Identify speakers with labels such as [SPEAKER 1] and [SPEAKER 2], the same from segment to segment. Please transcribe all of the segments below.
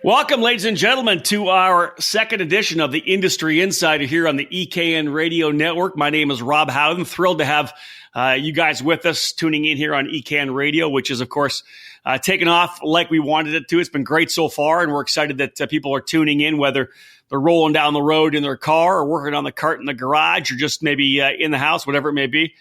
[SPEAKER 1] Welcome, ladies and gentlemen, to our second edition of the Industry Insider here on the EKN Radio Network. My name is Rob Howden. Thrilled to have you guys with us, tuning in here on EKN Radio, which is, of course, taken off like we wanted it to. It's been great so far, and we're excited that people are tuning in, whether they're rolling down the road in their car or working on the cart in the garage or just maybe in the house, whatever it may be.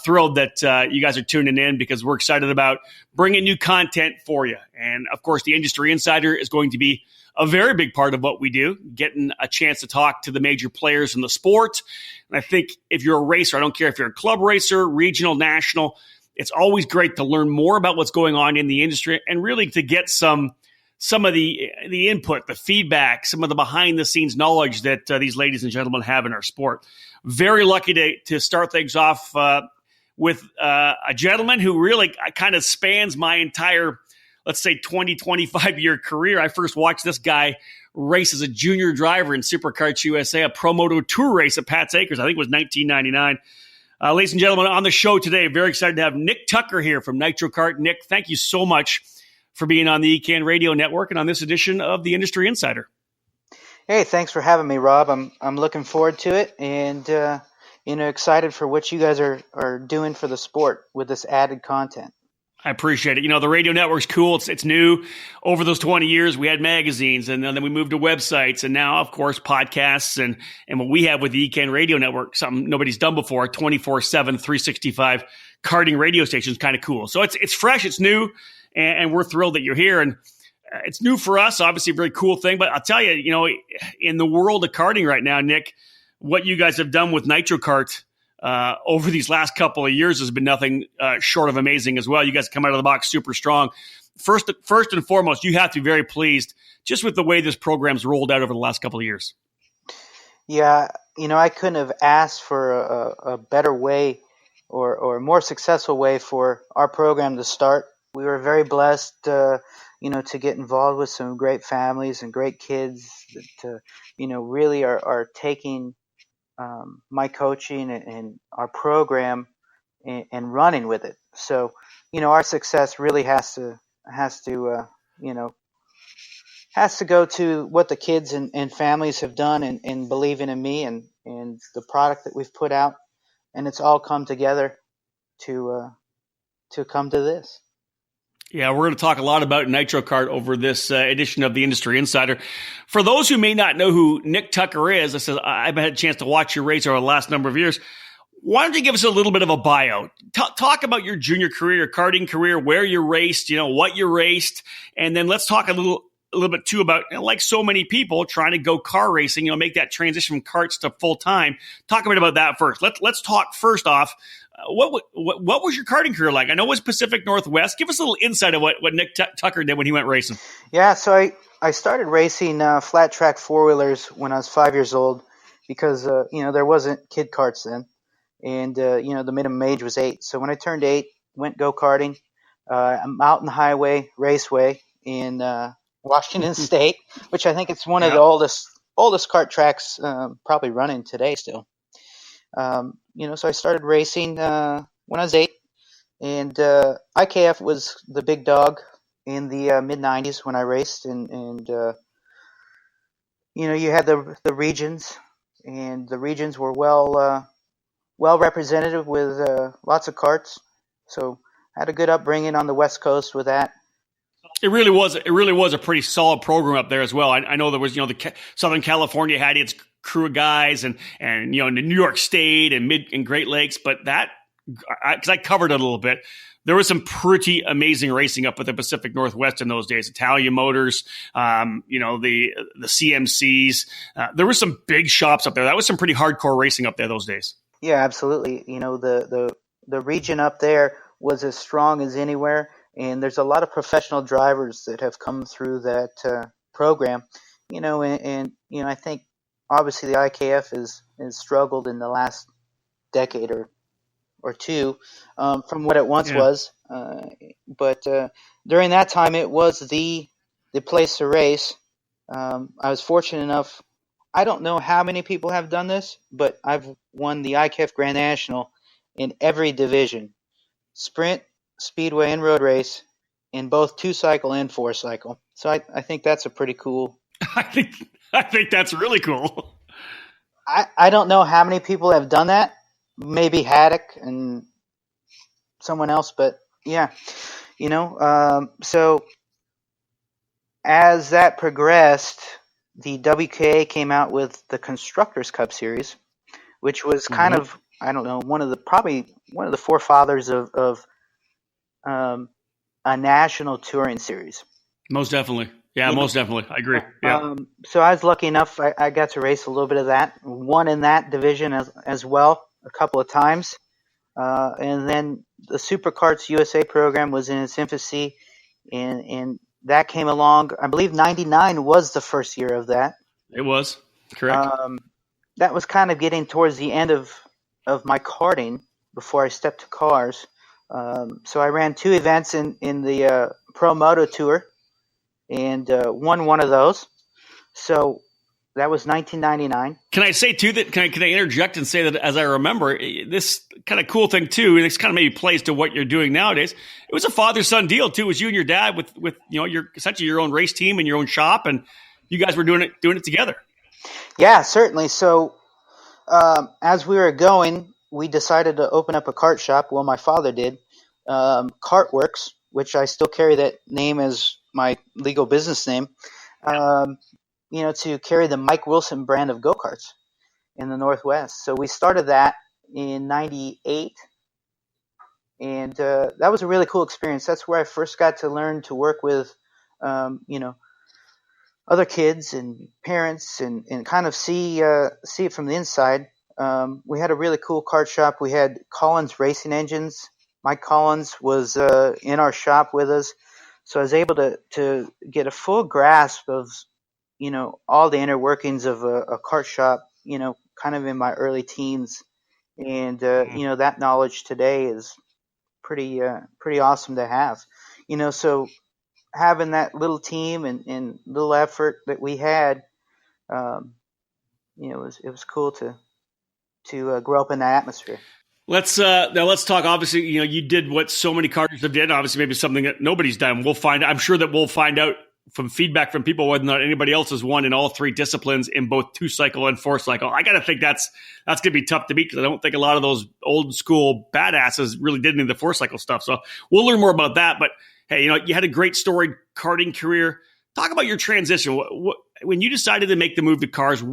[SPEAKER 1] Thrilled that you guys are tuning in because we're excited about bringing new content for you. And, of course, the Industry Insider is going to be a very big part of what we do, getting a chance to talk to the major players in the sport. And I think if you're a racer, I don't care if you're a club racer, regional, national, it's always great to learn more about what's going on in the industry and really to get some of the input, the feedback, some of the behind-the-scenes knowledge that these ladies and gentlemen have in our sport. Very lucky to start things off with a gentleman who really kind of spans my entire, let's say, 25-year career. I first watched this guy race as a junior driver in Superkarts USA, a Pro Moto Tour race at Pat's Acres. I think it was 1999. Ladies and gentlemen, on the show today, very excited to have Nick Tucker here from Nitro Kart. Nick, thank you so much for being on the EKN Radio Network and on this edition of the Industry Insider.
[SPEAKER 2] Hey, thanks for having me, Rob. I'm looking forward to it and excited for what you guys are doing for the sport with this added content.
[SPEAKER 1] I appreciate it. The radio network's cool. It's new. Over those 20 years, we had magazines, and then we moved to websites, and now, of course, podcasts, and what we have with the EKN Radio Network, something nobody's done before, 24/7, 365 karting radio stations, kind of cool. So it's fresh, it's new, and we're thrilled that you're here. And it's new for us, obviously a very cool thing. But I'll tell you, in the world of karting right now, Nick, what you guys have done with Nitro Kart over these last couple of years has been nothing short of amazing as well. You guys come out of the box super strong. First and foremost, you have to be very pleased just with the way this program's rolled out over the last couple of years.
[SPEAKER 2] Yeah, I couldn't have asked for a better way or a more successful way for our program to start. We were very blessed, to get involved with some great families and great kids that, really are taking my coaching and our program and running with it. So, our success really has to go to what the kids and families have done and believing in me and the product that we've put out. And it's all come together to come to this.
[SPEAKER 1] Yeah, we're going to talk a lot about Nitro Kart over this edition of the Industry Insider. For those who may not know who Nick Tucker is, I've had a chance to watch you race over the last number of years. Why don't you give us a little bit of a bio? Talk about your junior career, your karting career, where you raced, what you raced, and then let's talk a little bit too about, like so many people trying to go car racing, make that transition from karts to full time. Talk a bit about that first. Let's talk first off. What was your karting career like? I know it was Pacific Northwest. Give us a little insight of what Nick Tucker did when he went racing.
[SPEAKER 2] Yeah, so I started racing flat track four-wheelers when I was 5 years old because, there wasn't kid karts then. And, the minimum age was 8. So when I turned 8, went go-karting. I'm out in the highway, raceway in Washington State, which I think it's one of the oldest kart tracks probably running today still. So I started racing when I was 8, and IKF was the big dog in the mid-'90s when I raced, and you had the regions, and the regions were well represented with lots of karts. So I had a good upbringing on the West Coast with that.
[SPEAKER 1] It really was a pretty solid program up there as well. I know there was, the Southern California had its crew of guys and the New York State and Great Lakes, but because I covered it a little bit, there was some pretty amazing racing up at the Pacific Northwest in those days. Italian Motors, the CMCs. There were some big shops up there. That was some pretty hardcore racing up there those days.
[SPEAKER 2] Yeah, absolutely. The region up there was as strong as anywhere. And there's a lot of professional drivers that have come through that program, and I think obviously the IKF has struggled in the last decade or two from what it once was. But during that time, it was the place to race. I was fortunate enough. I don't know how many people have done this, but I've won the IKF Grand National in every division: sprint, speedway, and road race in both 2-cycle and 4-cycle. So I think that's a pretty cool.
[SPEAKER 1] I think that's really cool.
[SPEAKER 2] I don't know how many people have done that. Maybe Haddock and someone else, but yeah, so as that progressed, the WKA came out with the Constructors Cup Series, which was kind of, I don't know, probably one of the forefathers of a national touring series.
[SPEAKER 1] Most definitely. Yeah, most definitely. I agree. Yeah.
[SPEAKER 2] So I was lucky enough. I got to race a little bit of that. Won in that division as well a couple of times. And then the Superkarts USA program was in its infancy, and that came along. I believe 99 was the first year of that.
[SPEAKER 1] It was. Correct.
[SPEAKER 2] That was kind of getting towards the end of my karting before I stepped to cars. So I ran 2 events in the Pro Moto Tour and won one of those. So that was 1999.
[SPEAKER 1] Can I say, too, that can I interject and say that, as I remember, this kind of cool thing, too, and this kind of maybe plays to what you're doing nowadays, it was a father-son deal, too. It was you and your dad with your essentially your own race team and your own shop, and you guys were doing it together.
[SPEAKER 2] Yeah, certainly. So as we were going, we decided to open up a kart shop. Well, my father did. Kartworks, which I still carry that name as my legal business name, to carry the Mike Wilson brand of go-karts in the Northwest. So we started that in 98, and that was a really cool experience. That's where I first got to learn to work with, other kids and parents and kind of see it from the inside. We had a really cool kart shop. We had Collins Racing Engines. Mike Collins was in our shop with us. So I was able to get a full grasp of, all the inner workings of a kart shop, kind of in my early teens. And, that knowledge today is pretty awesome to have. So having that little team and little effort that we had, it was cool to grow up in that atmosphere.
[SPEAKER 1] Let's talk. Obviously, you did what so many karters have did. Obviously, maybe something that nobody's done. I'm sure that we'll find out from feedback from people whether or not anybody else has won in all 3 disciplines in both 2-cycle and 4-cycle. I got to think that's going to be tough to beat because I don't think a lot of those old school badasses really did any of the 4-cycle stuff. So we'll learn more about that. But hey, you had a great storied karting career. Talk about your transition. When you decided to make the move to cars,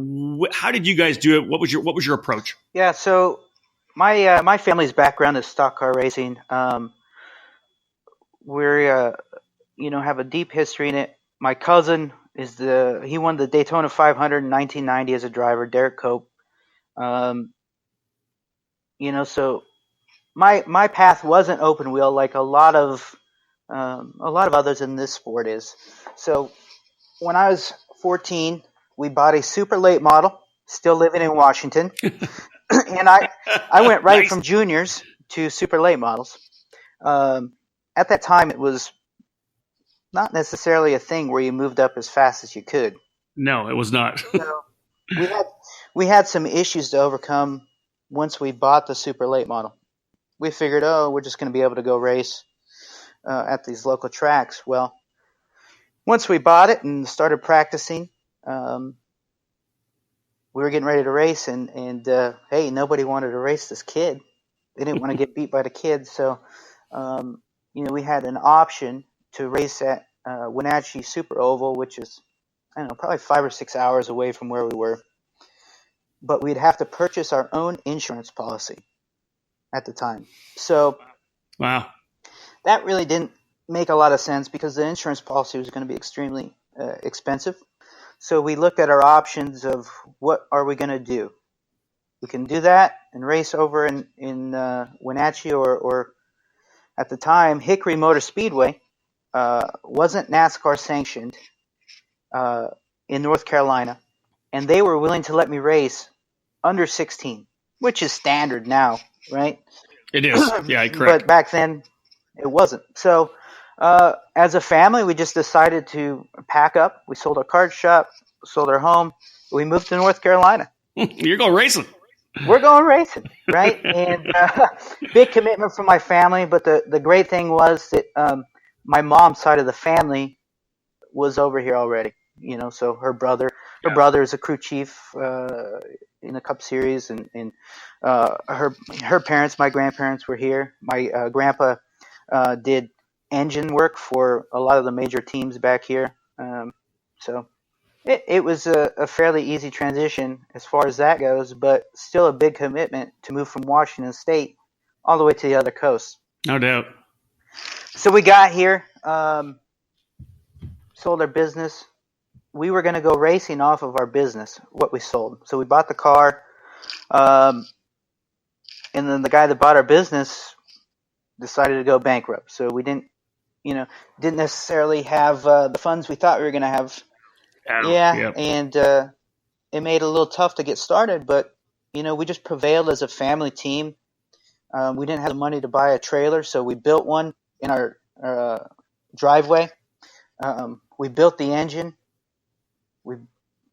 [SPEAKER 1] how did you guys do it? What was your approach?
[SPEAKER 2] Yeah, so my family's background is stock car racing. We're have a deep history in it. My cousin he won the Daytona 500 in 1990 as a driver, Derek Cope. So my path wasn't open wheel like a lot of others in this sport is. So when I was 14, we bought a super late model, still living in Washington. And I went right
[SPEAKER 1] Nice.
[SPEAKER 2] from juniors to super late models. At that time, it was not necessarily a thing where you moved up as fast as you could.
[SPEAKER 1] No, it was not.
[SPEAKER 2] We had some issues to overcome once we bought the super late model. We figured, we're just going to be able to go race at these local tracks. Well, once we bought it and started practicing, we were getting ready to race, and hey, nobody wanted to race this kid. They didn't want to get beat by the kid, so we had an option to race at Wenatchee Super Oval, which is, I don't know, probably 5 or 6 hours away from where we were. But we'd have to purchase our own insurance policy at the time. So
[SPEAKER 1] Wow.
[SPEAKER 2] that really didn't make a lot of sense because the insurance policy was going to be extremely expensive. So we looked at our options of what are we going to do. We can do that and race over in Wenatchee or at the time, Hickory Motor Speedway wasn't NASCAR sanctioned in North Carolina, and they were willing to let me race under 16, which is standard now, right?
[SPEAKER 1] It is. Yeah, correct.
[SPEAKER 2] But back then, it wasn't. So as a family, we just decided to pack up. We sold our kart shop, sold our home. We moved to North Carolina.
[SPEAKER 1] You're going racing.
[SPEAKER 2] We're going racing, right? And big commitment from my family. But the great thing was that my mom's side of the family was over here already. So her
[SPEAKER 1] Yeah.
[SPEAKER 2] brother is a crew chief in the Cup Series, and her parents, my grandparents, were here. My grandpa did engine work for a lot of the major teams back here. So it was a fairly easy transition as far as that goes, but still a big commitment to move from Washington State all the way to the other coast.
[SPEAKER 1] No doubt.
[SPEAKER 2] So we got here, sold our business. We were going to go racing off of our business, what we sold. So we bought the car, and then the guy that bought our business decided to go bankrupt. So we didn't necessarily have the funds we thought we were going to have. Yeah,
[SPEAKER 1] Yep.
[SPEAKER 2] and it made it a little tough to get started, but we just prevailed as a family team. We didn't have the money to buy a trailer, so we built one in our driveway. We built the engine. We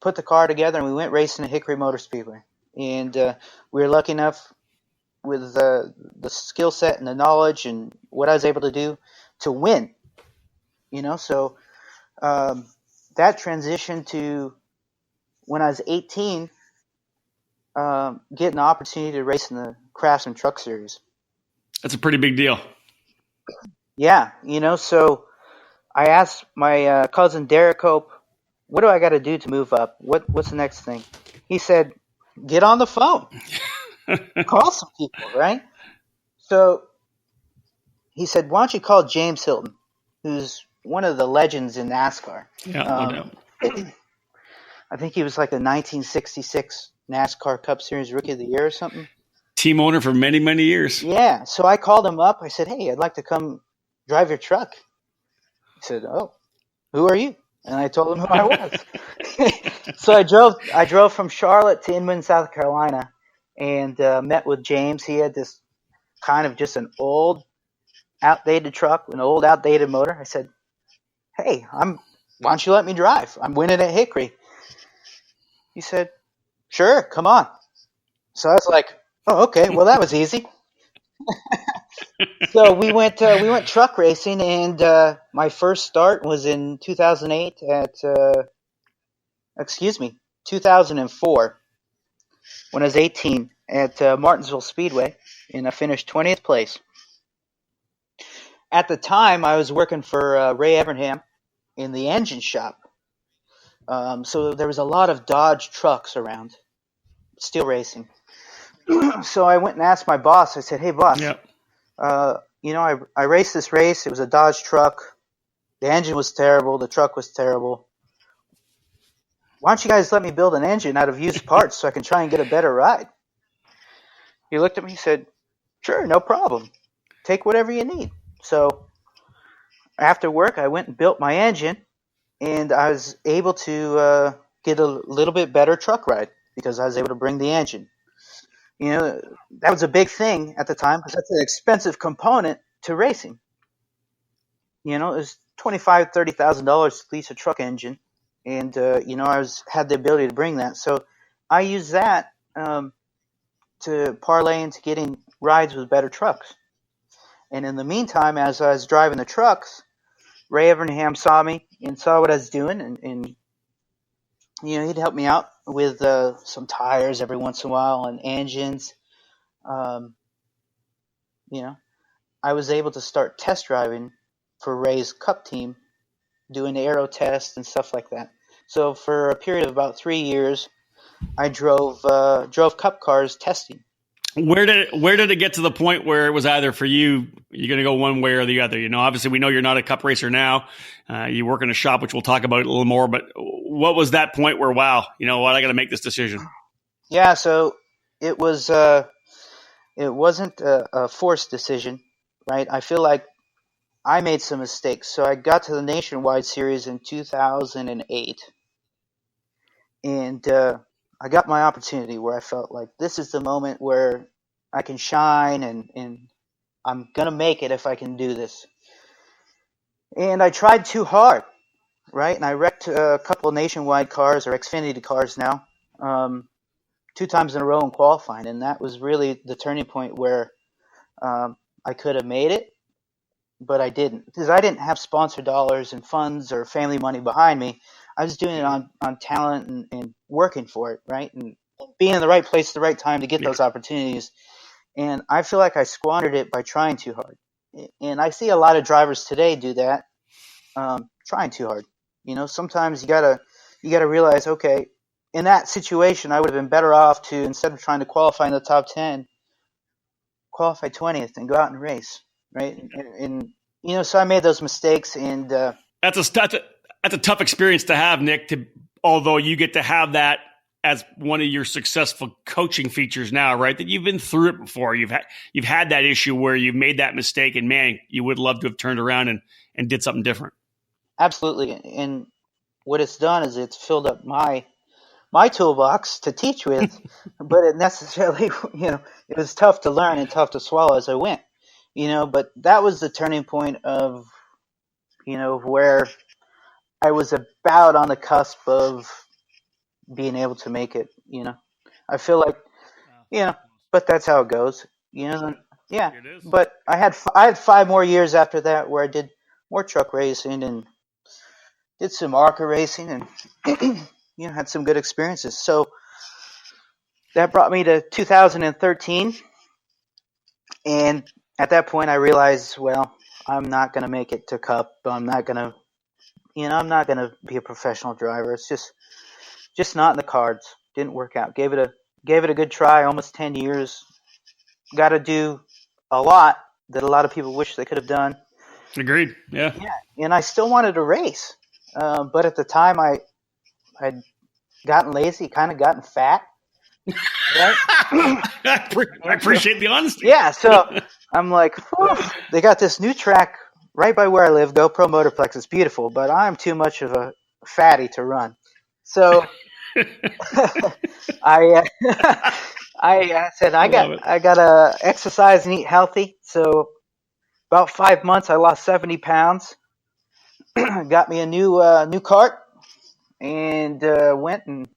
[SPEAKER 2] put the car together, and we went racing at Hickory Motor Speedway. And we were lucky enough with the skill set and the knowledge and what I was able to do to win. So that transition to when I was 18, getting the opportunity to race in the Craftsman Truck Series.
[SPEAKER 1] That's a pretty big deal.
[SPEAKER 2] Yeah, so I asked my cousin Derek Hope, what do I got to do to move up? What's the next thing? He said, get on the phone. Call some people, right? So he said, why don't you call James Hilton, who's one of the legends in NASCAR.
[SPEAKER 1] Yeah, no doubt.
[SPEAKER 2] I think he was like a 1966 NASCAR Cup Series Rookie of the Year or something.
[SPEAKER 1] Team owner for many, many years.
[SPEAKER 2] Yeah, so I called him up. I said, hey, I'd like to come drive your truck. He said, oh, who are you? And I told him who I was. So I drove from Charlotte to Inman, South Carolina, and met with James. He had this kind of just an old, outdated truck, an old, outdated motor. I said, hey, why don't you let me drive? I'm winning at Hickory. He said, sure, come on. So I was like, oh, okay, well, that was easy. So we went truck racing, and my first start was in 2008 at 2004 when I was 18 at Martinsville Speedway, and I finished 20th place. At the time, I was working for Ray Evernham in the engine shop. So there was a lot of Dodge trucks around, steel racing. So I went and asked my boss. I said, hey, boss,
[SPEAKER 1] Yep.
[SPEAKER 2] I raced this race. It was a Dodge truck. The engine was terrible. The truck was terrible. Why don't you guys let me build an engine out of used parts so I can try and get a better ride? He looked at me and said, sure, no problem. Take whatever you need. So after work, I went and built my engine, and I was able to get a little bit better truck ride because I was able to bring the engine. That was a big thing at the time because that's an expensive component to racing. It was $25,000, $30,000 to lease a truck engine, and I had the ability to bring that. So I used that to parlay into getting rides with better trucks. And in the meantime, as I was driving the trucks, Ray Evernham saw me and saw what I was doing, and he'd help me out with some tires every once in a while and engines. I was able to start test driving for Ray's Cup team, doing aero tests and stuff like that. So for a period of about 3 years, I drove Cup cars testing.
[SPEAKER 1] Where did it get to the point where it was either for you're going to go one way or the other? Obviously we know you're not a Cup racer now. You work in a shop, which we'll talk about a little more. But what was that point where, wow, I got to make this decision?
[SPEAKER 2] Yeah, so it was. It wasn't a forced decision, right? I feel like I made some mistakes. So I got to the Nationwide Series in 2008, and I got my opportunity where I felt like this is the moment where I can shine, and I'm going to make it if I can do this. And I tried too hard, right? And I wrecked a couple of Nationwide cars, or Xfinity cars now, 2 times in a row in qualifying. And that was really the turning point where I could have made it, but I didn't, because I didn't have sponsor dollars and funds or family money behind me. I was doing it on talent and working for it, right? And being in the right place at the right time to get those opportunities. And I feel like I squandered it by trying too hard. And I see a lot of drivers today do that, trying too hard. Sometimes you gotta realize, okay, in that situation, I would have been better off to, instead of trying to qualify in the top 10, qualify 20th and go out and race, right? And so I made those mistakes, and
[SPEAKER 1] that's a tough experience to have, Nick. Although you get to have that as one of your successful coaching features now, right? That you've been through it before. You've had that issue where you've made that mistake, and man, you would love to have turned around and did something different.
[SPEAKER 2] Absolutely. And what it's done is it's filled up my toolbox to teach with, but it necessarily, it was tough to learn and tough to swallow as I went, but that was the turning point of, where I was about on the cusp of being able to make it, I feel like, but that's how it goes, yeah. But I had 5 more years after that where I did more truck racing and did some ARCA racing and, had some good experiences. So that brought me to 2013. And at that point I realized, well, I'm not going to make it to Cup. I'm not going to be a professional driver. It's just not in the cards. Didn't work out. Gave it a good try, almost 10 years. Got to do a lot that a lot of people wish they could have done.
[SPEAKER 1] Agreed. Yeah.
[SPEAKER 2] And I still wanted to race. But at the time I'd gotten lazy, kind of gotten fat. Right?
[SPEAKER 1] I appreciate the honesty.
[SPEAKER 2] Yeah. So I'm like, they got this new track right by where I live, GoPro Motorplex. It's beautiful, but I'm too much of a fatty to run. So I said, I got to exercise and eat healthy. So about 5 months, I lost 70 pounds. Got me a new cart, and went and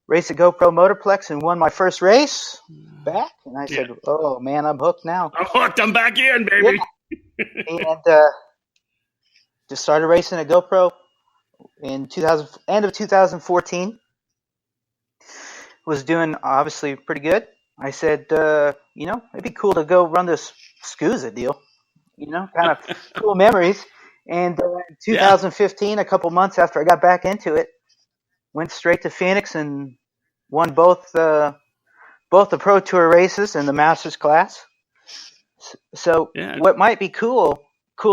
[SPEAKER 2] raced at GoPro Motorplex and won my first race back. And I said, "Oh man, I'm hooked now.
[SPEAKER 1] I'm hooked. I'm back in, baby."
[SPEAKER 2] Yeah. And just started racing at GoPro in end of 2014. Was doing obviously pretty good. I said, it'd be cool to go run this SCUSA deal. Kind of cool memories. And in 2015, a couple months after I got back into it, went straight to Phoenix and won both the Pro Tour races and the Masters class. So what might be cool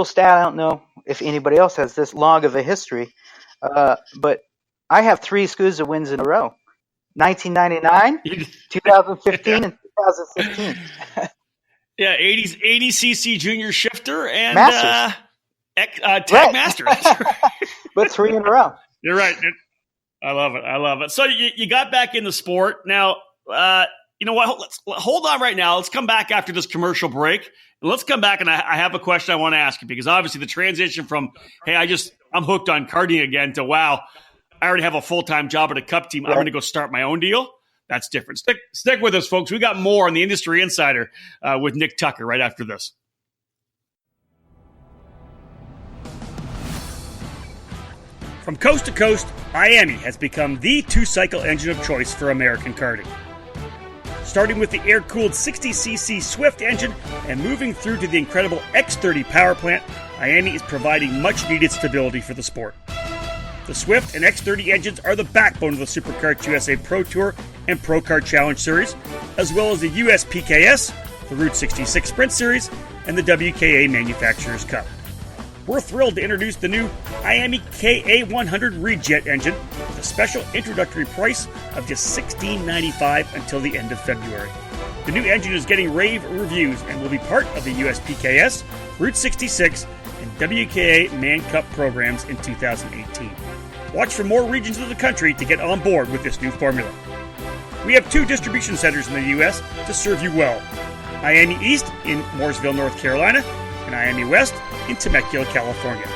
[SPEAKER 2] stat, I don't know if anybody else has this long of a history, but I have 3 SCUSA wins in a row. 1999, 2015, and 2016.
[SPEAKER 1] 80cc junior shifter and
[SPEAKER 2] Masters.
[SPEAKER 1] Tag Master.
[SPEAKER 2] But 3 in a row.
[SPEAKER 1] You're right. I love it. So you got back in the sport. Now, you know what? Let's hold on right now. Let's come back after this commercial break. And let's come back, and I have a question I want to ask you, because obviously the transition from, hey, I'm hooked on karting again, to, wow, I already have a full-time job at a Cup team. I'm going to go start my own deal. That's different. Stick with us, folks. We got more on the Industry Insider with Nick Tucker right after this. From coast to coast, IAME has become the 2-cycle engine of choice for American karting. Starting with the air-cooled 60cc Swift engine and moving through to the incredible X30 power plant, IAME is providing much-needed stability for the sport. The Swift and X30 engines are the backbone of the SuperKart USA Pro Tour and Pro Kart Challenge Series, as well as the USPKS, the Route 66 Sprint Series, and the WKA Manufacturers Cup. We're thrilled to introduce the new IAME KA100 Rejet engine with a special introductory price of just $16.95 until the end of February. The new engine is getting rave reviews and will be part of the USPKS, Route 66, and WKA Man Cup programs in 2018. Watch for more regions of the country to get on board with this new formula. We have 2 distribution centers in the U.S. to serve you well. IAME East in Mooresville, North Carolina, and IAME West in Temecula, California.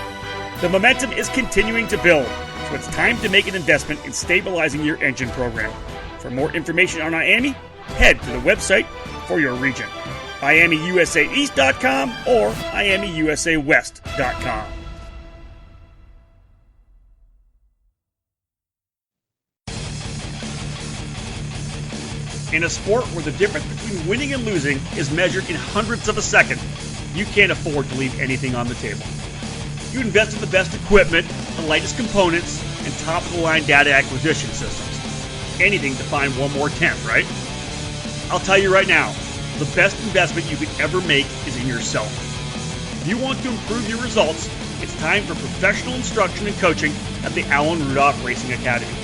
[SPEAKER 1] The momentum is continuing to build, so it's time to make an investment in stabilizing your engine program. For more information on IAME, head to the website for your region. IamiUSAEast.com or IamiUSAWest.com. In a sport where the difference between winning and losing is measured in hundredths of a second, you can't afford to leave anything on the table. You invest in the best equipment, the latest components, and top-of-the-line data acquisition systems. Anything to find one more tenth, right? I'll tell you right now, the best investment you could ever make is in yourself. If you want to improve your results, it's time for professional instruction and coaching at the Alan Rudolph Racing Academy.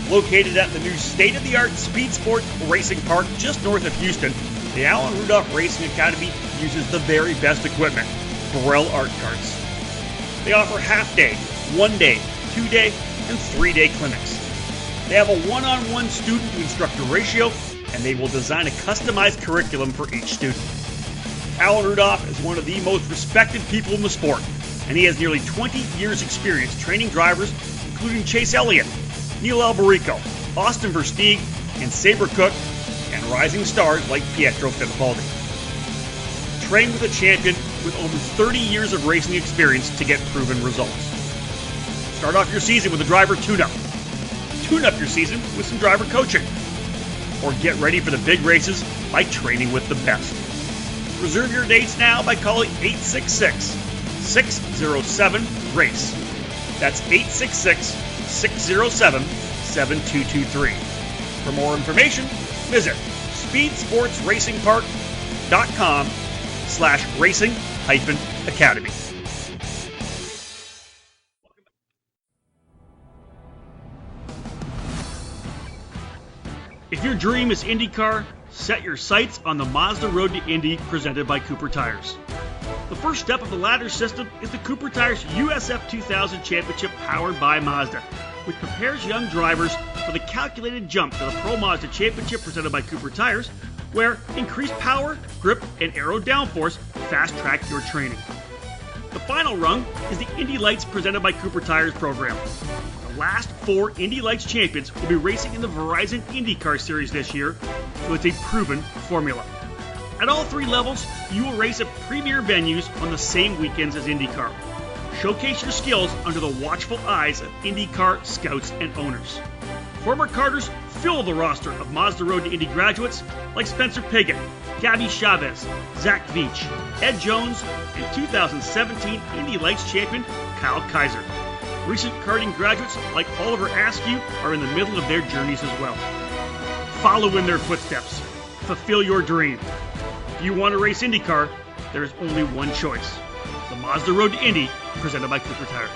[SPEAKER 1] Located at the new state-of-the-art Speed Sports Racing Park just north of Houston, the Alan Rudolph Racing Academy uses the very best equipment, Burrell Art Karts. They offer half-day, one-day, two-day, and three-day clinics. They have a one-on-one student-to-instructor ratio, and they will design a customized curriculum for each student. Alan Rudolph is one of the most respected people in the sport, and he has nearly 20 years' experience training drivers, including Chase Elliott, Neil Alberico, Austin Versteeg, and Saber Cook, and rising stars like Pietro Fittipaldi. Train with a champion with over 30 years of racing experience to get proven results. Start off your season with a driver tune-up. Tune up your season with some driver coaching. Or get ready for the big races by training with the best. Reserve your dates now by calling 866-607-RACE. That's 866-607-7223. For more information, visit speedsportsracingpark.com/racing-academy. If your dream is IndyCar, set your sights on the Mazda Road to Indy presented by Cooper Tires. The first step of the ladder system is the Cooper Tires USF 2000 Championship powered by Mazda, which prepares young drivers for the calculated jump to the Pro Mazda Championship presented by Cooper Tires, where increased power, grip, and aero downforce fast-track your training. The final rung is the Indy Lights presented by Cooper Tires program. The last 4 Indy Lights champions will be racing in the Verizon IndyCar Series this year, so it's a proven formula. At all 3 levels, you will race at premier venues on the same weekends as IndyCar. Showcase your skills under the watchful eyes of IndyCar scouts and owners. Former karters fill the roster of Mazda Road to Indy graduates like Spencer Pigot, Gabby Chavez, Zach Veach, Ed Jones, and 2017 Indy Lights champion Kyle Kaiser. Recent karting graduates like Oliver Askew are in the middle of their journeys as well. Follow in their footsteps. Fulfill your dream. If you want to race IndyCar, there is only one choice. The Mazda Road to Indy, presented by Cooper Tires.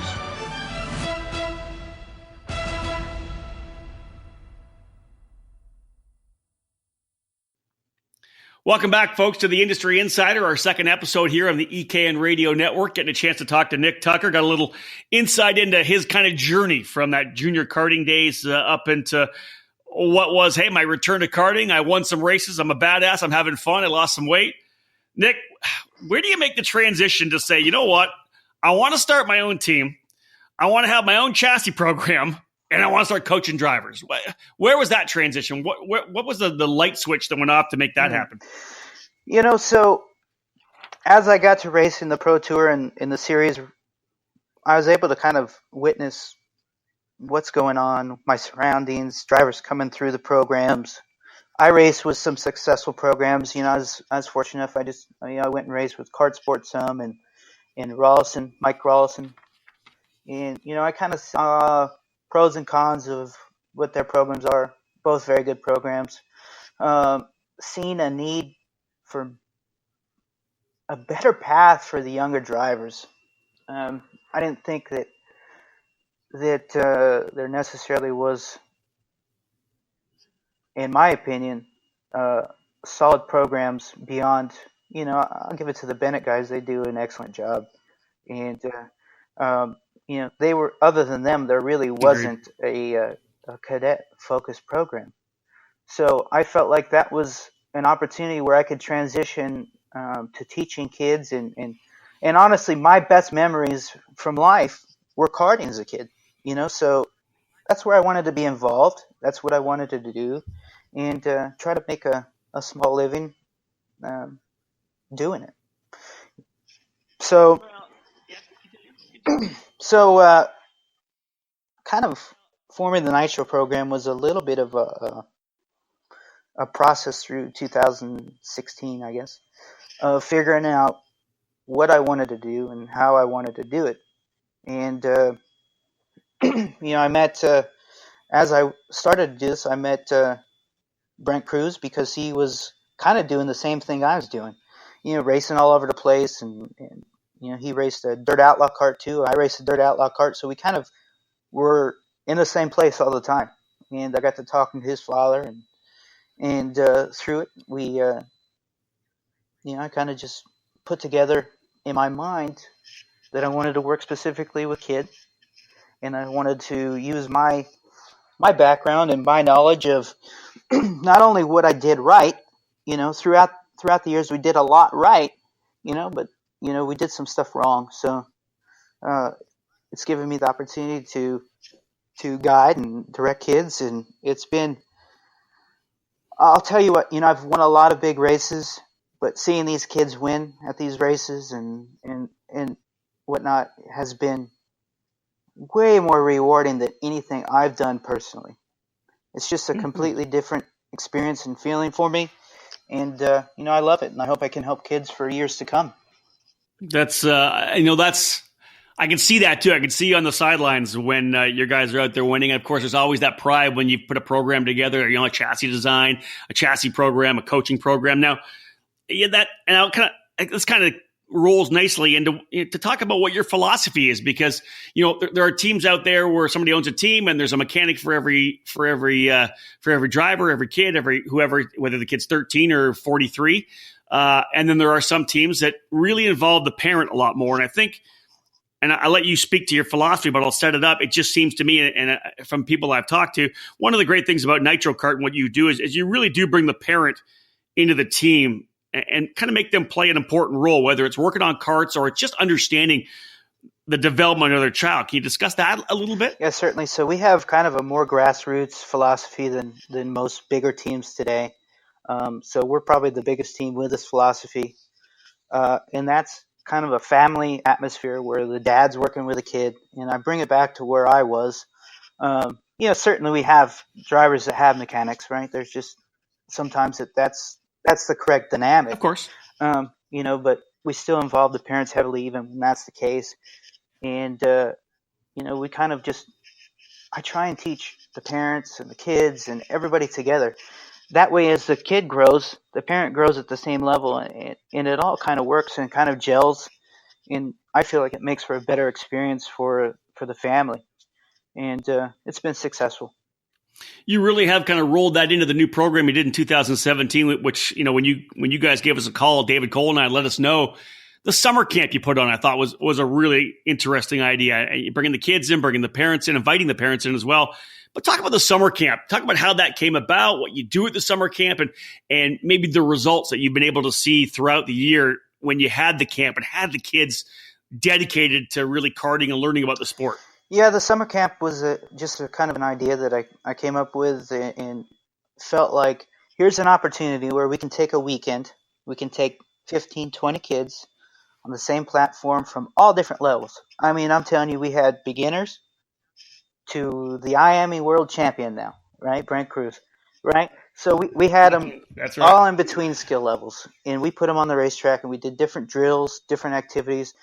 [SPEAKER 1] Welcome back, folks, to the Industry Insider, our second episode here on the EKN Radio Network. Getting a chance to talk to Nick Tucker. Got a little insight into his kind of journey from that junior karting days up into what was, hey, my return to karting. I won some races. I'm a badass. I'm having fun. I lost some weight. Nick, where do you make the transition to say, you know what? I want to start my own team. I want to have my own chassis program. And I want to start coaching drivers. Where was that transition? What was the light switch that went off to make that happen?
[SPEAKER 2] You know, so as I got to race in the Pro Tour and in the series, I was able to kind of witness what's going on, my surroundings, drivers coming through the programs. I raced with some successful programs. You know, I was fortunate enough. I went and raced with Kart Sport some and Rawlson, Mike Rawlson. And, you know, I kind of saw pros and cons of what their programs are, both very good programs. Seeing a need for a better path for the younger drivers. I didn't think that there necessarily was, in my opinion, solid programs beyond, you know, I'll give it to the Bennett guys. They do an excellent job. And, you know, they were, other than them, there really wasn't a cadet-focused program. So I felt like that was an opportunity where I could transition to teaching kids. And honestly, my best memories from life were karting as a kid, you know. So that's where I wanted to be involved. That's what I wanted to do, and try to make a small living um, doing it. So, so kind of forming the Nitro program was a little bit of a process through 2016, I guess, of figuring out what I wanted to do and how I wanted to do it. And I met as I started to do this, I met Brent Cruz because he was kind of doing the same thing I was doing, racing all over the place, and he raced a dirt outlaw kart too. I raced a dirt outlaw kart, so we kind of were in the same place all the time. And I got to talking to his father, and through it, we, I kind of just put together in my mind that I wanted to work specifically with kids, and I wanted to use my background and my knowledge of not only what I did right, throughout the years we did a lot right, but we did some stuff wrong. So it's given me the opportunity to guide and direct kids, and it's been. I'll tell you what, I've won a lot of big races, but seeing these kids win at these races and whatnot has been way more rewarding than anything I've done personally. It's just a completely different experience and feeling for me. And, I love it. And I hope I can help kids for years to come.
[SPEAKER 1] That's, I can see that too. I can see you on the sidelines when your guys are out there winning. And of course, there's always that pride when you put a program together, a chassis design, a chassis program, a coaching program. Now, this kind of rolls nicely into to talk about what your philosophy is, because there are teams out there where somebody owns a team and there's a mechanic for every driver, every kid, whoever, whether the kid's 13 or 43, and then there are some teams that really involve the parent a lot more. And I think, and I'll let you speak to your philosophy, but I'll set it up. It just seems to me, and from people I've talked to, one of the great things about Nitro Kart and what you do is you really do bring the parent into the team and kind of make them play an important role, whether it's working on karts or it's just understanding the development of their child. Can you discuss that a little bit?
[SPEAKER 2] Yeah, certainly. So we have kind of a more grassroots philosophy than most bigger teams today. So we're probably the biggest team with this philosophy. And that's kind of a family atmosphere where the dad's working with a kid. And I bring it back to where I was. Certainly we have drivers that have mechanics, right? There's just sometimes that's the correct dynamic.
[SPEAKER 1] Of course.
[SPEAKER 2] But we still involve the parents heavily even when that's the case. And, we kind of I try and teach the parents and the kids and everybody together. That way, as the kid grows, the parent grows at the same level, and it all kind of works and kind of gels. And I feel like it makes for a better experience for the family. And it's been successful.
[SPEAKER 1] You really have kind of rolled that into the new program you did in 2017, which, when you guys gave us a call, David Cole and I let us know the summer camp you put on, I thought was a really interesting idea. Bringing the kids in, bringing the parents in, inviting the parents in as well. But talk about the summer camp. Talk about how that came about, what you do at the summer camp, and maybe the results that you've been able to see throughout the year when you had the camp and had the kids dedicated to really karting and learning about the sport.
[SPEAKER 2] Yeah, the summer camp was just a kind of an idea that I came up with and felt like here's an opportunity where we can take a weekend. We can take 15, 20 kids on the same platform from all different levels. I mean, I'm telling you, we had beginners to the IAME world champion now, right? Brent Cruz, right? So we had them
[SPEAKER 1] That's right.
[SPEAKER 2] all in between skill levels, and we put them on the racetrack, and we did different drills, different activities.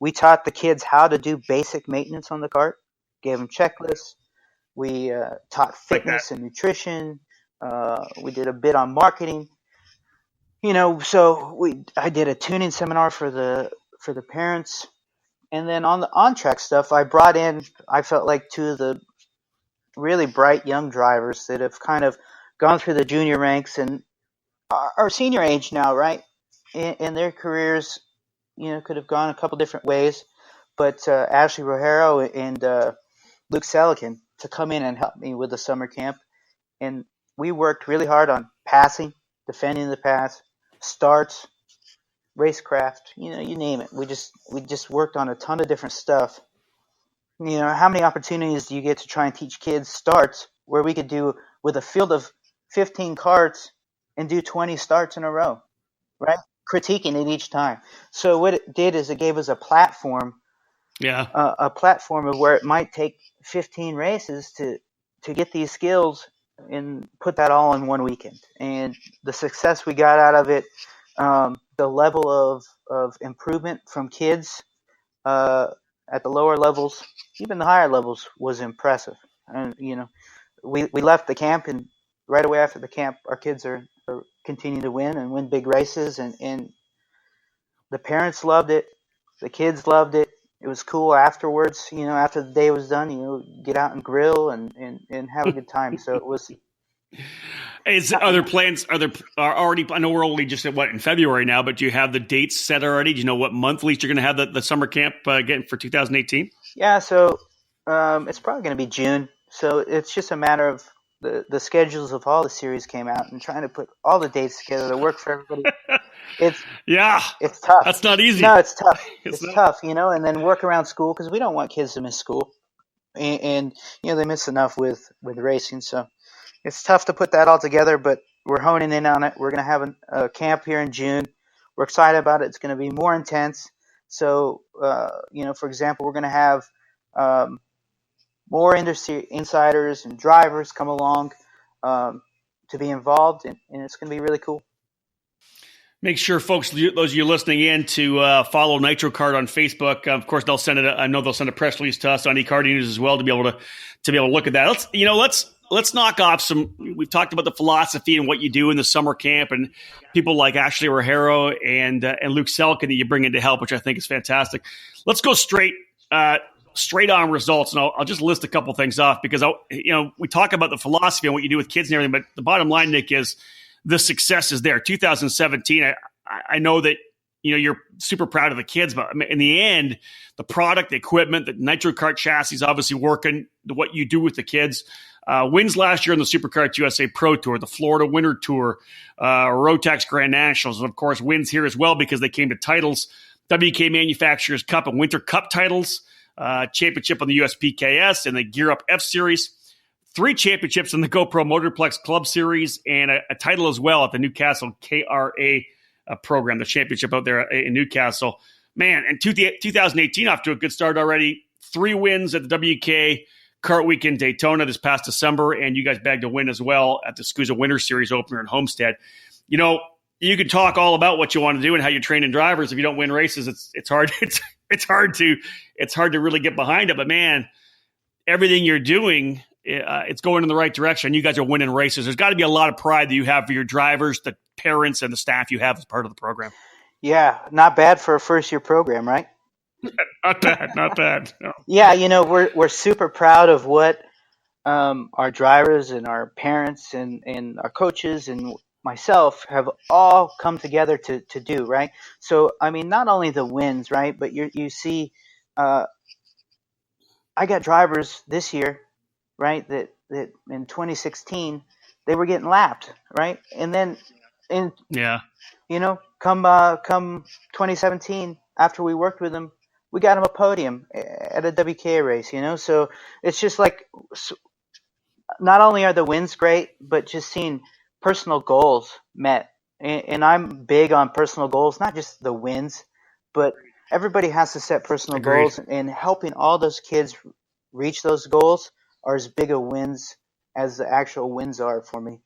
[SPEAKER 2] We taught the kids how to do basic maintenance on the kart, gave them checklists. We taught fitness and nutrition. We did a bit on marketing. So I did a tuning seminar for the parents. And then on the on-track stuff, I brought in, I felt like, two of the really bright young drivers that have kind of gone through the junior ranks and are senior age now, right? In their careers, could have gone a couple different ways. But Ashley Rojero and Luke Selican to come in and help me with the summer camp. And we worked really hard on passing, defending the pass, starts, racecraft, you name it. We just worked on a ton of different stuff. How many opportunities do you get to try and teach kids starts where we could do with a field of 15 karts and do 20 starts in a row? right? Critiquing it each time. So what it did is it gave us a platform,
[SPEAKER 1] Yeah.
[SPEAKER 2] a platform of where it might take 15 races to get these skills and put that all in one weekend. And the success we got out of it, the level of improvement from kids at the lower levels, even the higher levels, was impressive. And we left the camp, and right away after the camp, our kids are continuing to win big races, and the parents loved it, the kids loved it. It was cool afterwards, after the day was done, get out and grill and have a good time. So it was.
[SPEAKER 1] Are there plans? Are already? I know we're only just at in February now, but do you have the dates set already? Do you know what month at least you're going to have the summer camp again for 2018?
[SPEAKER 2] Yeah, so it's probably going to be June. So it's just a matter of the schedules of all the series came out and trying to put all the dates together to work for everybody. It's tough.
[SPEAKER 1] That's not easy.
[SPEAKER 2] No, it's tough. It's tough, and then work around school because we don't want kids to miss school, and they miss enough with racing. So it's tough to put that all together, but we're honing in on it. We're going to have a camp here in June. We're excited about it. It's going to be more intense. So, for example, we're going to have more industry insiders and drivers come along to be involved, and it's going to be really cool.
[SPEAKER 1] Make sure, folks, those of you listening in, to follow NitroKart on Facebook. Of course, they'll send it. I know they'll send a press release to us on eKart News as well to be able to look at that. Let's knock off some. We've talked about the philosophy and what you do in the summer camp, and people like Ashley Rogero and Luke Selkin that you bring in to help, which I think is fantastic. Let's go straight on results, and I'll just list a couple things off because we talk about the philosophy and what you do with kids and everything, but the bottom line, Nick, is the success is there. 2017, I know that you're super proud of the kids, but in the end, the product, the equipment, the NitroKart chassis is obviously working. What you do with the kids. Wins last year on the SuperKarts USA Pro Tour, the Florida Winter Tour, Rotax Grand Nationals, and of course wins here as well because they came to titles, WK Manufacturers Cup and Winter Cup titles, championship on the USPKS and the Gear Up F Series, 3 championships in the GoPro Motorplex Club Series, and a title as well at the Newcastle KRA program, the championship out there in Newcastle. Man, and 2018 off to a good start already. 3 wins at the WK Kart Week in Daytona this past December, and you guys bagged a win as well at the SCUSA Winter Series opener in Homestead. You can talk all about what you want to do and how you're training drivers. If you don't win races, it's hard. It's hard to really get behind it. But man, everything you're doing, it's going in the right direction. You guys are winning races. There's got to be a lot of pride that you have for your drivers, the parents, and the staff you have as part of the program.
[SPEAKER 2] Yeah, not bad for a first-year program, right?
[SPEAKER 1] Not bad. No.
[SPEAKER 2] Yeah, we're super proud of what our drivers and our parents and our coaches and myself have all come together to do, right? So, I mean, not only the wins, right, but you see, I got drivers this year, right, that in 2016, they were getting lapped, right? And then, come 2017, after we worked with them, we got them a podium at a WKA race, So it's just like, not only are the wins great, but just seeing personal goals met. And I'm big on personal goals, not just the wins, but everybody has to set personal goals, and helping all those kids reach those goals are as big a wins as the actual wins are for me.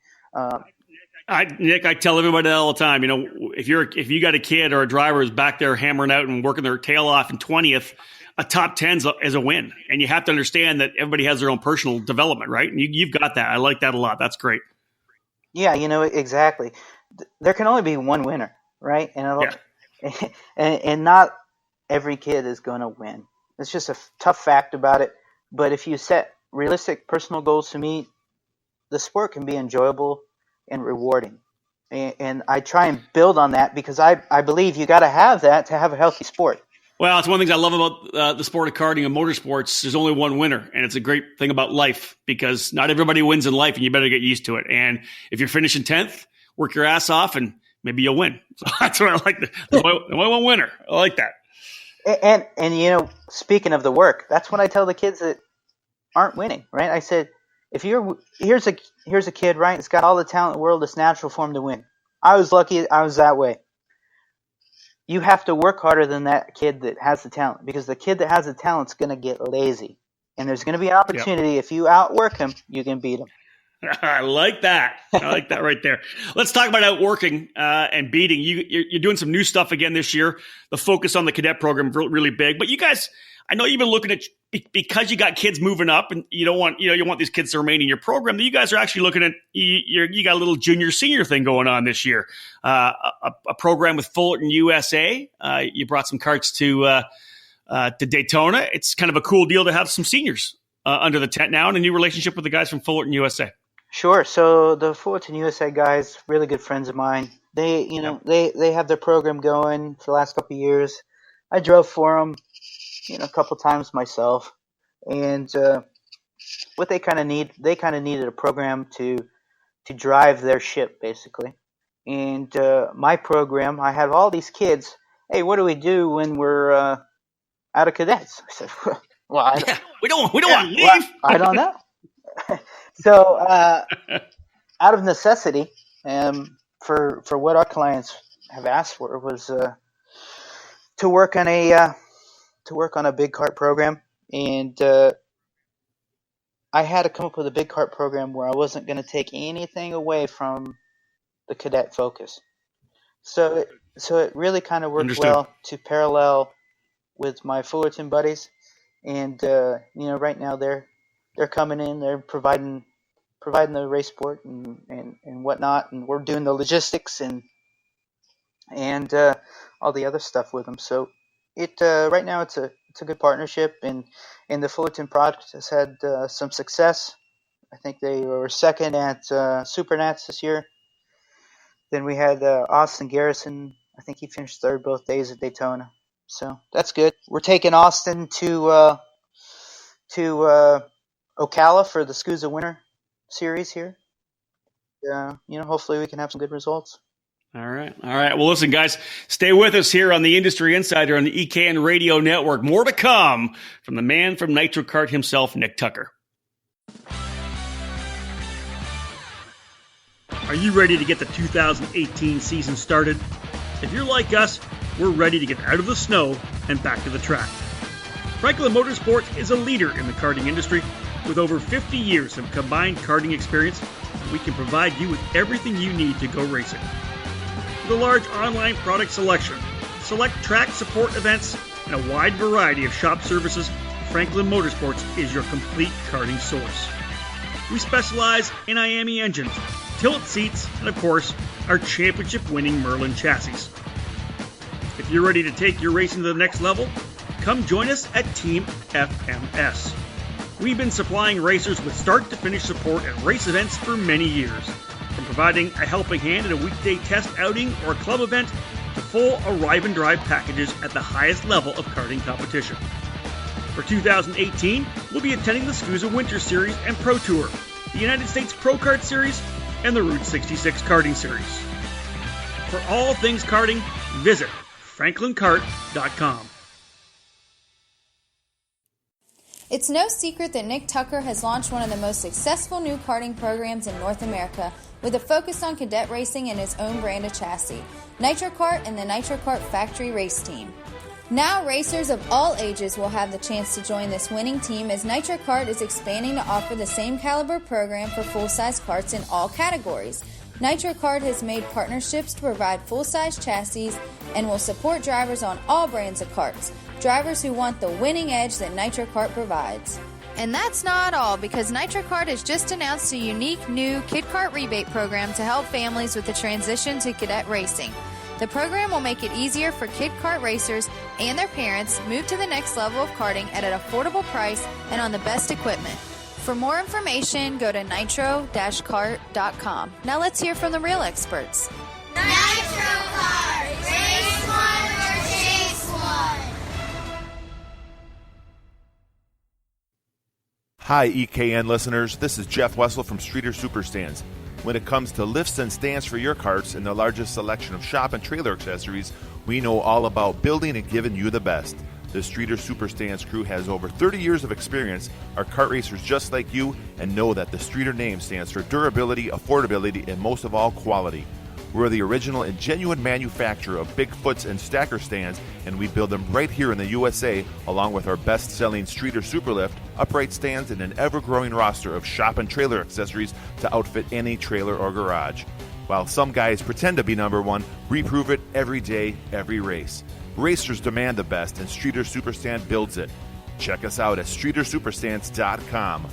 [SPEAKER 1] Nick, I tell everybody that all the time. If you got a kid or a driver who's back there hammering out and working their tail off in 20th, a top 10 is a win. And you have to understand that everybody has their own personal development, right? And you've got that. I like that a lot. That's great.
[SPEAKER 2] Yeah, exactly. There can only be one winner, right? And not every kid is going to win. It's just a tough fact about it. But if you set realistic personal goals to meet, the sport can be enjoyable and rewarding. And I try and build on that because I believe you got to have that to have a healthy sport.
[SPEAKER 1] Well, it's one of the things I love about the sport of karting and motorsports. There's only one winner, and it's a great thing about life because not everybody wins in life, and you better get used to it. And if you're finishing 10th, work your ass off, and maybe you'll win. So that's what I like. There's only one winner. I like that.
[SPEAKER 2] And speaking of the work, that's what I tell the kids that aren't winning, right? I said, here's a kid, right? It's got all the talent in the world. It's natural for him to win. I was lucky I was that way. you have to work harder than that kid that has the talent, because the kid that has the talent is going to get lazy. And there's going to be an opportunity. If you outwork him, you can beat him.
[SPEAKER 1] I like that. I like that right there. Let's talk about outworking and beating. You're doing some new stuff again this year. The focus on the cadet program really big. But you guys, I know you've been looking at, because you got kids moving up, and you want these kids to remain in your program. That you guys are actually looking at. You got a little junior senior thing going on this year. A program with Fullerton USA. You brought some carts to Daytona. It's kind of a cool deal to have some seniors under the tent now, and a new relationship with the guys from Fullerton USA.
[SPEAKER 2] Sure. So the Fullerton USA guys, really good friends of mine. They, they have their program going for the last couple of years. I drove for them, a couple times myself. And what they kind of needed a program to drive their ship, basically. And my program, I have all these kids. Hey, what do we do when we're out of cadets? I said, well,
[SPEAKER 1] we don't want to leave.
[SPEAKER 2] Well, I don't know. So, out of necessity, for what our clients have asked for, was to work on a big cart program, and I had to come up with a big cart program where I wasn't going to take anything away from the cadet focus. So it really kind of worked well to parallel with my Fullerton buddies, and right now they're coming in, they're providing the race sport and whatnot, and we're doing the logistics and all the other stuff with them. So it right now it's a good partnership, and the Fullerton product has had some success. I think they were second at Supernats this year. Then we had Austin Garrison. I think he finished third both days at Daytona. So that's good. We're taking Austin to Ocala for the SCUSA Winter Series here. Hopefully we can have some good results.
[SPEAKER 1] All right. Well, listen, guys, stay with us here on the Industry Insider on the EKN Radio Network. More to come from the man from Nitro Kart himself, Nick Tucker. Are you ready to get the 2018 season started? If you're like us, we're ready to get out of the snow and back to the track. Franklin Motorsports is a leader in the karting industry. With over 50 years of combined karting experience, we can provide you with everything you need to go racing. With a large online product selection, select track support events, and a wide variety of shop services, Franklin Motorsports is your complete karting source. We specialize in IAME engines, tilt seats, and of course, our championship-winning Merlin chassis. If you're ready to take your racing to the next level, come join us at Team FMS. We've been supplying racers with start-to-finish support at race events for many years. From providing a helping hand at a weekday test outing or club event, to full arrive and drive packages at the highest level of karting competition. For 2018, we'll be attending the SCUSA Winter Series and Pro Tour, the United States Pro Kart Series, and the Route 66 Karting Series. For all things karting, visit franklinkart.com.
[SPEAKER 3] It's no secret that Nick Tucker has launched one of the most successful new karting programs in North America, with a focus on cadet racing and his own brand of chassis, Nitro Kart and the Nitro Kart Factory Race Team. Now, racers of all ages will have the chance to join this winning team, as Nitro Kart is expanding to offer the same caliber program for full-size karts in all categories. Nitro Kart has made partnerships to provide full-size chassis and will support drivers on all brands of karts, drivers who want the winning edge that Nitro Kart provides. And that's not all, because Nitro Kart has just announced a unique new Kid Kart rebate program to help families with the transition to cadet racing. The program will make it easier for Kid Kart racers and their parents move to the next level of karting at an affordable price and on the best equipment. For more information, go to nitro-kart.com. Now let's hear from the real experts.
[SPEAKER 4] Nitro Kart! Race one or chase one!
[SPEAKER 5] Hi, EKN listeners. This is Jeff Wessel from Streeter Superstands. When it comes to lifts and stands for your carts and the largest selection of shop and trailer accessories, we know all about building and giving you the best. The Streeter Superstands crew has over 30 years of experience, are kart racers just like you, and know that the Streeter name stands for durability, affordability, and most of all, quality. We're the original and genuine manufacturer of Bigfoots and stacker stands, and we build them right here in the USA, along with our best-selling Streeter Superlift, upright stands, and an ever-growing roster of shop and trailer accessories to outfit any trailer or garage. While some guys pretend to be number one, we prove it every day, every race. Racers demand the best, and Streeter Superstand builds it. Check us out at StreeterSuperstands.com.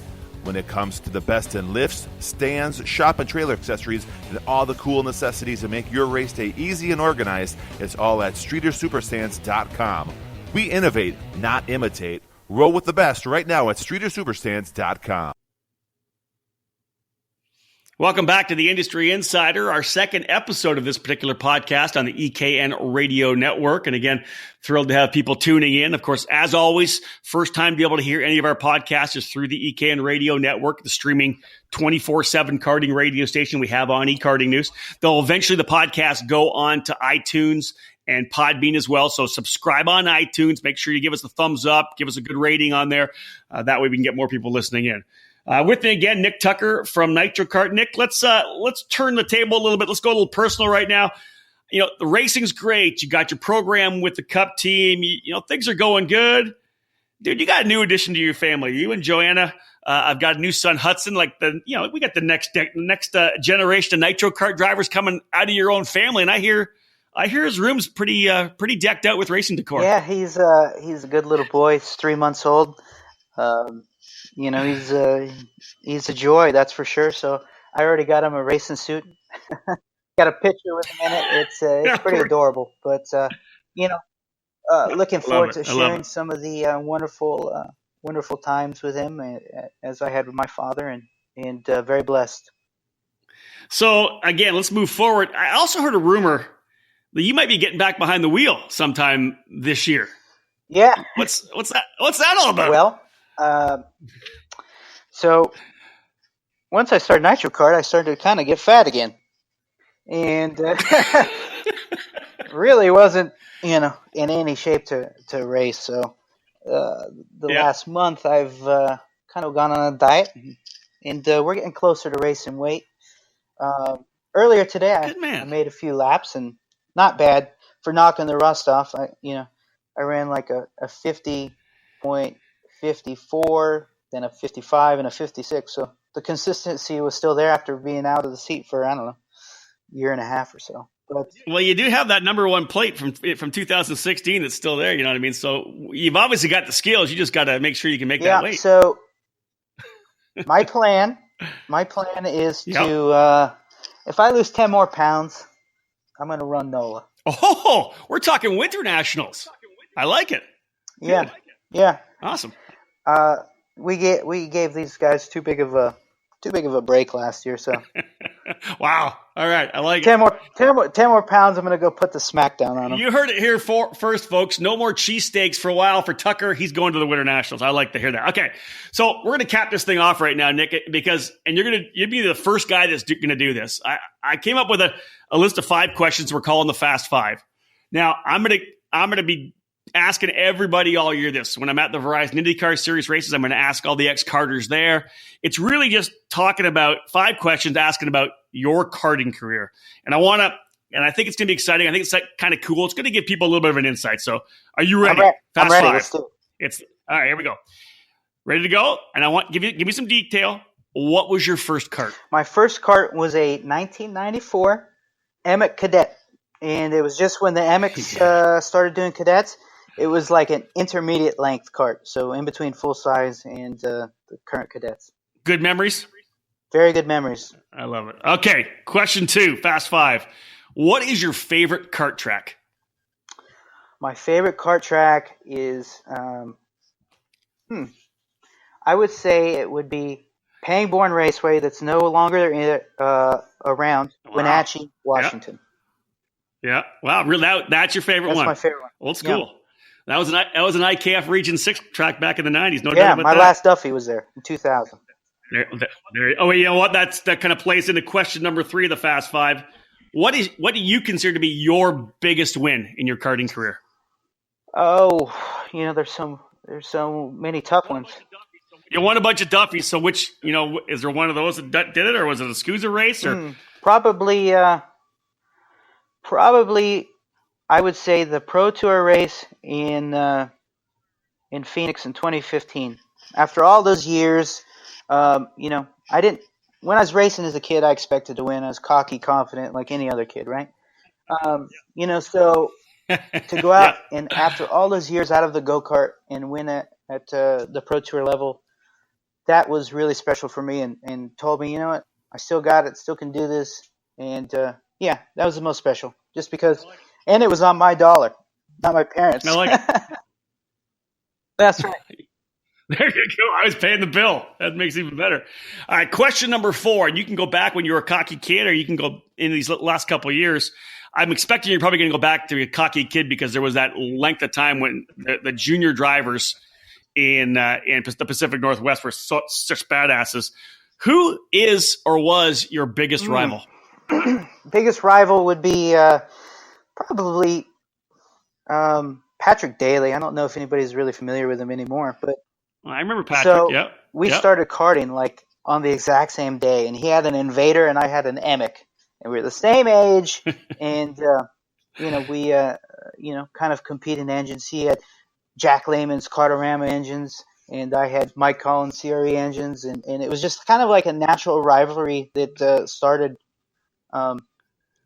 [SPEAKER 5] When it comes to the best in lifts, stands, shop and trailer accessories, and all the cool necessities to make your race day easy and organized, it's all at StreeterSuperstands.com. We innovate, not imitate. Roll with the best right now at StreeterSuperstands.com.
[SPEAKER 1] Welcome back to the Industry Insider, our second episode of this particular podcast on the EKN Radio Network. And again, thrilled to have people tuning in. Of course, as always, first time to be able to hear any of our podcasts is through the EKN Radio Network, the streaming 24/7 karting radio station we have on eKarting News. Though eventually the podcast go on to iTunes and Podbean as well. So subscribe on iTunes. Make sure you give us a thumbs up, give us a good rating on there. That way we can get more people listening in. With me again, Nick Tucker from Nitro Kart. Nick, let's turn the table a little bit. Let's go a little personal right now. You know, the racing's great. You got your program with the Cup team. You know, things are going good. Dude, you got a new addition to your family. You and Joanna. I've got a new son, Hudson. We got the next generation of Nitro Kart drivers coming out of your own family. And I hear his room's pretty decked out with racing decor.
[SPEAKER 2] Yeah, he's a good little boy. He's 3 months old. You know, he's a joy, that's for sure. So I already got him a racing suit. Got a picture with him in it. It's pretty adorable. But looking forward to sharing some of the wonderful times with him as I had with my father, and very blessed.
[SPEAKER 1] So again, let's move forward. I also heard a rumor that you might be getting back behind the wheel sometime this year.
[SPEAKER 2] Yeah.
[SPEAKER 1] What's that? What's that all about?
[SPEAKER 2] Well. So once I started Nitro Kart, I started to kind of get fat again, and really wasn't, in any shape to race. So last month I've kind of gone on a diet, and we're getting closer to racing weight. Earlier today, I made a few laps, and not bad for knocking the rust off. I ran like a 50.54, then a 55 and a 56. So the consistency was still there after being out of the seat for, I don't know, year and a half or so. But,
[SPEAKER 1] well, you do have that number one plate from 2016 that's still there. You know what I mean? So you've obviously got the skills. You just got to make sure you can make that weight.
[SPEAKER 2] So my plan is to, if I lose 10 more pounds, I'm going to run NOLA.
[SPEAKER 1] Oh, we're talking Winter Nationals. I like it.
[SPEAKER 2] Yeah.
[SPEAKER 1] Good.
[SPEAKER 2] Yeah.
[SPEAKER 1] Awesome.
[SPEAKER 2] We gave these guys too big of a break last year. So
[SPEAKER 1] wow. All right, I like
[SPEAKER 2] 10 more pounds. I'm gonna go put the smackdown on them.
[SPEAKER 1] You heard it here first, folks. No more cheesesteaks for a while for Tucker. He's going to the Winter Nationals. I like to hear that. Okay, so we're gonna cap this thing off right now, Nick, because you'd be the first guy that's gonna do this. I came up with a list of 5 questions we're calling the Fast 5. Now I'm gonna be asking everybody all year this. When I'm at the Verizon IndyCar Series races, I'm going to ask all the ex-karters there. It's really just talking about 5 questions, asking about your karting career. And I think it's going to be exciting. I think it's kind of cool. It's going to give people a little bit of an insight. So are you ready?
[SPEAKER 2] I'm ready.
[SPEAKER 1] 5.
[SPEAKER 2] Let's do it.
[SPEAKER 1] All right, here we go. Ready to go? And I want give me some detail. What was your first kart?
[SPEAKER 2] My first kart was a 1994 Emmett Cadet. And it was just when the Emmets started doing cadets. It was like an intermediate length kart, so in between full size and the current cadets.
[SPEAKER 1] Good memories?
[SPEAKER 2] Very good memories.
[SPEAKER 1] I love it. Okay, question 2, Fast 5. What is your favorite kart track?
[SPEAKER 2] My favorite kart track is, I would say it would be Pangborn Raceway that's no longer around, Wenatchee, Washington.
[SPEAKER 1] Yeah. Wow, really, that's your favorite one?
[SPEAKER 2] That's my favorite one.
[SPEAKER 1] Old school.
[SPEAKER 2] Yeah.
[SPEAKER 1] That was an IKF Region 6 track back in the 90s. No doubt
[SPEAKER 2] yeah,
[SPEAKER 1] about
[SPEAKER 2] my
[SPEAKER 1] that.
[SPEAKER 2] last Duffy was there in 2000.
[SPEAKER 1] Oh, you know what? That kind of plays into question number 3 of the Fast 5. What do you consider to be your biggest win in your karting career?
[SPEAKER 2] Oh, there's so many tough ones.
[SPEAKER 1] You won a bunch of Duffys, so which, is there one of those that did it, or was it a SCUSA race? Or
[SPEAKER 2] Probably Probably, I would say the Pro Tour race in Phoenix in 2015. After all those years, I didn't. When I was racing as a kid, I expected to win. I was cocky, confident, like any other kid, right? So to go out and after all those years out of the go-kart and win at the Pro Tour level, that was really special for me and told me, you know what, I still got it, still can do this. And that was the most special just because, and it was on my dollar, not my parents.
[SPEAKER 1] I like it.
[SPEAKER 2] That's right.
[SPEAKER 1] There you go. I was paying the bill. That makes it even better. All right, question number 4. And you can go back when you were a cocky kid, or you can go in these last couple of years. I'm expecting you're probably going to go back to a cocky kid because there was that length of time when the junior drivers in the Pacific Northwest were such badasses. Who is or was your biggest rival?
[SPEAKER 2] Biggest rival would be probably Patrick Daly. I don't know if anybody's really familiar with him anymore, but
[SPEAKER 1] I remember Patrick.
[SPEAKER 2] So we started karting like on the exact same day, and he had an Invader and I had an Emic, and we were the same age, and we kind of compete in engines. He had Jack Lehman's Kartorama engines, and I had Mike Collins CRE engines, and it was just kind of like a natural rivalry that started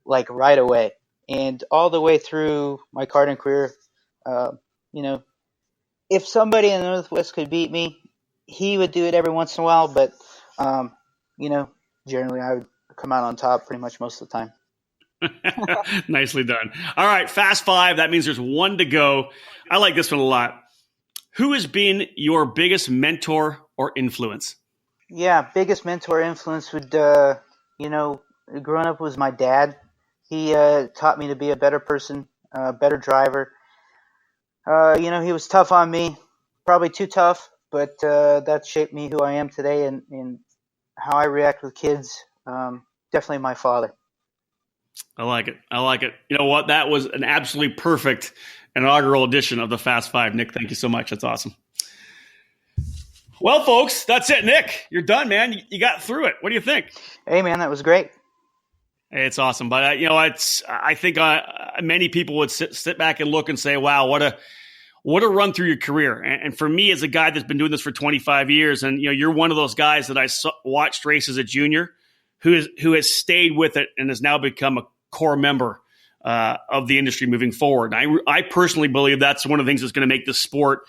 [SPEAKER 2] like right away, and all the way through my karting career. If somebody in the Northwest could beat me, he would do it every once in a while, but generally I would come out on top pretty much most of the time.
[SPEAKER 1] Nicely done. All right, Fast 5. That means there's 1 to go. I like this one a lot. Who has been your biggest mentor or influence?
[SPEAKER 2] Yeah, biggest mentor influence would, growing up was my dad. He taught me to be a better person, a better driver. He was tough on me, probably too tough, but that shaped me who I am today and how I react with kids. Definitely my father.
[SPEAKER 1] I like it. You know what? That was an absolutely perfect inaugural edition of the Fast 5. Nick, thank you so much. That's awesome. Well, folks, that's it. Nick, you're done, man. You got through it. What do you think?
[SPEAKER 2] Hey, man, that was great.
[SPEAKER 1] It's awesome. But, I think many people would sit back and look and say, wow, what a run through your career. And for me, as a guy that's been doing this for 25 years, and you're one of those guys that I watched race as a junior who has stayed with it and has now become a core member of the industry moving forward. And I personally believe that's one of the things that's going to make this sport.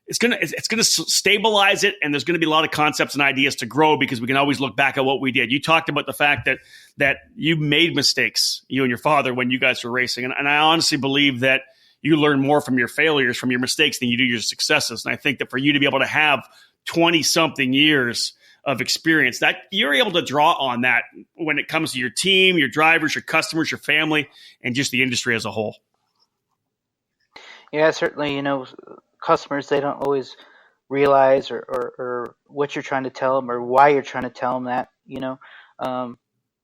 [SPEAKER 1] It's going to stabilize it, and there's going to be a lot of concepts and ideas to grow because we can always look back at what we did. You talked about the fact that you made mistakes, you and your father, when you guys were racing. And I honestly believe that you learn more from your failures, from your mistakes, than you do your successes. And I think that for you to be able to have 20-something years of experience, that you're able to draw on that when it comes to your team, your drivers, your customers, your family, and just the industry as a whole.
[SPEAKER 2] Yeah, certainly, customers, they don't always realize or what you're trying to tell them or why you're trying to tell them that,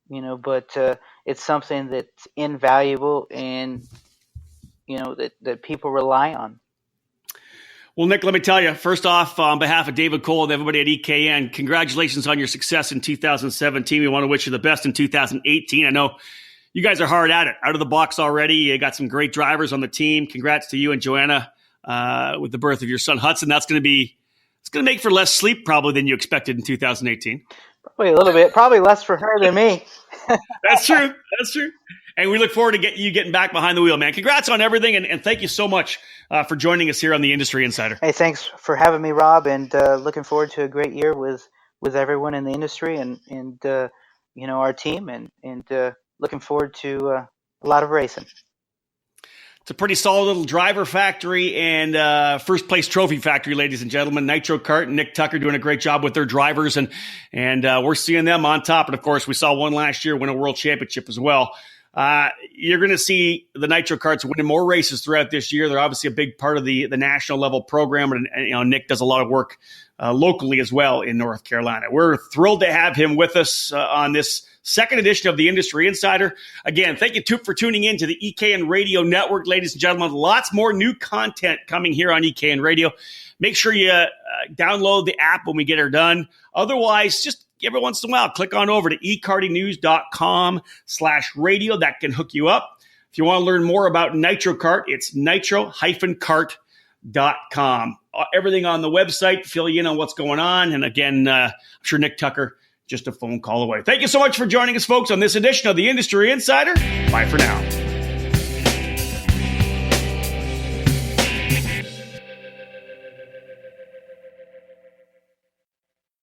[SPEAKER 2] but it's something that's invaluable and, that people rely on.
[SPEAKER 1] Well, Nick, let me tell you, first off, on behalf of David Cole and everybody at EKN, congratulations on your success in 2017. We want to wish you the best in 2018. I know you guys are hard at it, out of the box already. You got some great drivers on the team. Congrats to you and Joanna with the birth of your son, Hudson. It's going to make for less sleep probably than you expected in 2018.
[SPEAKER 2] Probably a little bit. Probably less for her than me.
[SPEAKER 1] That's true. And we look forward to getting back behind the wheel, man. Congrats on everything, and thank you so much for joining us here on the Industry Insider.
[SPEAKER 2] Hey, thanks for having me, Rob, and looking forward to a great year with everyone in the industry and our team, and looking forward to a lot of racing.
[SPEAKER 1] It's a pretty solid little driver factory and first place trophy factory, ladies and gentlemen. Nitro Kart and Nick Tucker doing a great job with their drivers, and we're seeing them on top. And of course, we saw one last year win a world championship as well. You're going to see the Nitro Karts winning more races throughout this year. They're obviously a big part of the national level program, and Nick does a lot of work locally as well in North Carolina. We're thrilled to have him with us on this second edition of the Industry Insider. Again, thank you for tuning in to the EKN Radio Network, ladies and gentlemen. Lots more new content coming here on EKN Radio. Make sure you download the app when we get her done. Otherwise, just every once in a while, click on over to ekartingnews.com/radio. That can hook you up. If you want to learn more about NitroKart, it's nitro-kart.com. Everything on the website, fill you in on what's going on. And again, I'm sure Nick Tucker, just a phone call away. Thank you so much for joining us, folks, on this edition of the Industry Insider. Bye for now.